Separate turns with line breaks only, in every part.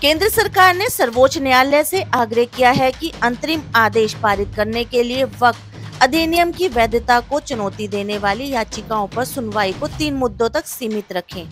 केंद्र सरकार ने सर्वोच्च न्यायालय से आग्रह किया है कि अंतरिम आदेश पारित करने के लिए वक्फ अधिनियम की वैधता को चुनौती देने वाली याचिकाओं पर सुनवाई को 3 मुद्दों तक सीमित रखें,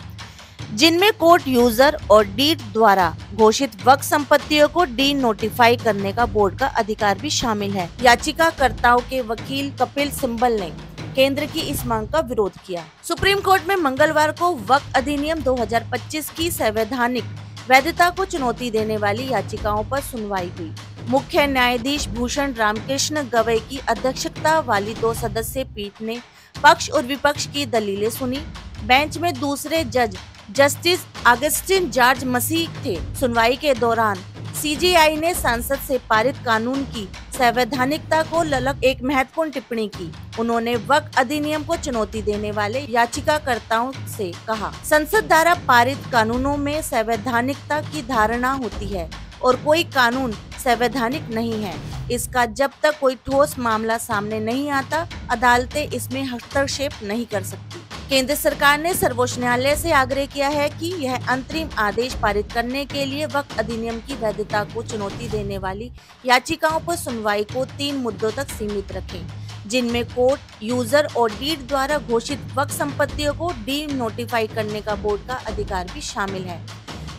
जिनमें कोर्ट यूजर और डीड द्वारा घोषित वक्फ संपत्तियों को डी नोटिफाई करने का बोर्ड का अधिकार भी शामिल है। याचिकाकर्ताओं के वकील कपिल सिब्बल ने केंद्र की इस मांग का विरोध किया। सुप्रीम कोर्ट में मंगलवार को वक्फ अधिनियम 2025 की संवैधानिक वैधता को चुनौती देने वाली याचिकाओं पर सुनवाई हुई। मुख्य न्यायाधीश भूषण रामकृष्ण गवई की अध्यक्षता वाली 2 सदस्यीय पीठ ने पक्ष और विपक्ष की दलीलें सुनी। बेंच में दूसरे जज जस्टिस अगस्टिन जॉर्ज मसीह थे। सुनवाई के दौरान सीजेआई ने संसद से पारित कानून की संवैधानिकता को ललक एक महत्वपूर्ण टिप्पणी की। उन्होंने वक्फ अधिनियम को चुनौती देने वाले याचिकाकर्ताओं से कहा, संसद द्वारा पारित कानूनों में संवैधानिकता की धारणा होती है और कोई कानून संवैधानिक नहीं है। इसका जब तक कोई ठोस मामला सामने नहीं आता, अदालतें इसमें हस्तक्षेप नहीं कर सकती। केंद्र सरकार ने सर्वोच्च न्यायालय से आग्रह किया है कि यह अंतरिम आदेश पारित करने के लिए वक्फ अधिनियम की वैधता को चुनौती देने वाली याचिकाओं पर सुनवाई को 3 मुद्दों तक सीमित रखें, जिनमें कोर्ट यूजर और डीड द्वारा घोषित वक्फ संपत्तियों को डी नोटिफाई करने का बोर्ड का अधिकार भी शामिल है।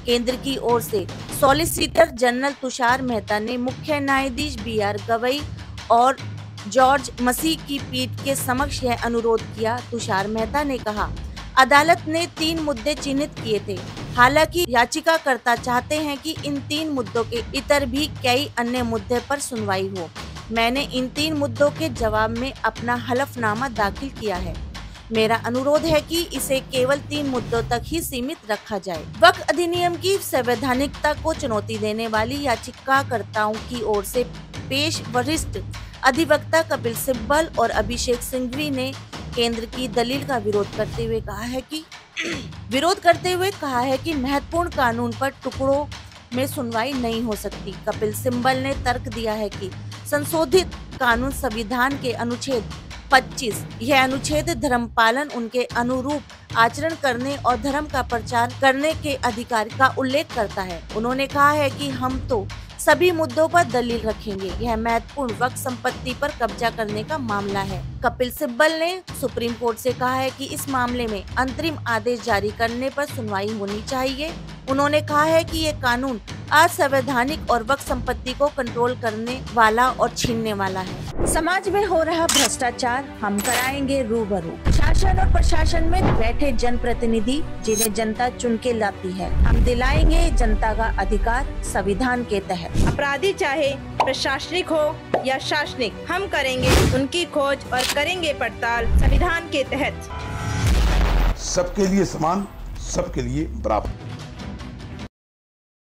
केंद्र की ओर से सॉलिसिटर जनरल तुषार मेहता ने मुख्य न्यायाधीश BR गवई और जॉर्ज मसीह की पीठ के समक्ष यह अनुरोध किया। तुषार मेहता ने कहा, अदालत ने 3 मुद्दे चिन्हित किए थे। हालांकि याचिकाकर्ता चाहते हैं कि इन 3 मुद्दों के इतर भी कई अन्य मुद्दे पर सुनवाई हो। मैंने इन 3 मुद्दों के जवाब में अपना हलफनामा दाखिल किया है। मेरा अनुरोध है कि इसे केवल 3 मुद्दों तक ही सीमित रखा जाए। वक्फ अधिनियम की संवैधानिकता को चुनौती देने वाली याचिकाकर्ताओं की ओर से पेश वरिष्ठ अधिवक्ता कपिल सिब्बल और अभिषेक सिंघवी ने केंद्र की दलील का विरोध करते हुए कहा है कि महत्वपूर्ण कानून पर टुकड़ों में सुनवाई नहीं हो सकती। कपिल सिब्बल ने तर्क दिया है कि संशोधित कानून संविधान के अनुच्छेद 25 यह अनुच्छेद धर्मपालन, उनके अनुरूप आचरण करने और धर्म का प्रचार करने के अधिकार का उल्लेख करता है। उन्होंने कहा है कि हम तो सभी मुद्दों पर दलील रखेंगे। यह महत्वपूर्ण वक्फ संपत्ति पर कब्जा करने का मामला है। कपिल सिब्बल ने सुप्रीम कोर्ट से कहा है कि इस मामले में अंतरिम आदेश जारी करने पर सुनवाई होनी चाहिए। उन्होंने कहा है कि ये कानून असंवैधानिक और वक्फ संपत्ति को कंट्रोल करने वाला और छीनने वाला है। समाज में हो रहा भ्रष्टाचार हम कराएंगे रूबरू। शासन और प्रशासन में बैठे जनप्रतिनिधि जिन्हें जनता चुन के लाती है, हम दिलाएंगे जनता का अधिकार संविधान के तहत।
अपराधी चाहे प्रशासनिक हो या शासनिक, हम करेंगे उनकी खोज और करेंगे पड़ताल संविधान के तहत।
सबके लिए समान, सबके लिए बराबर।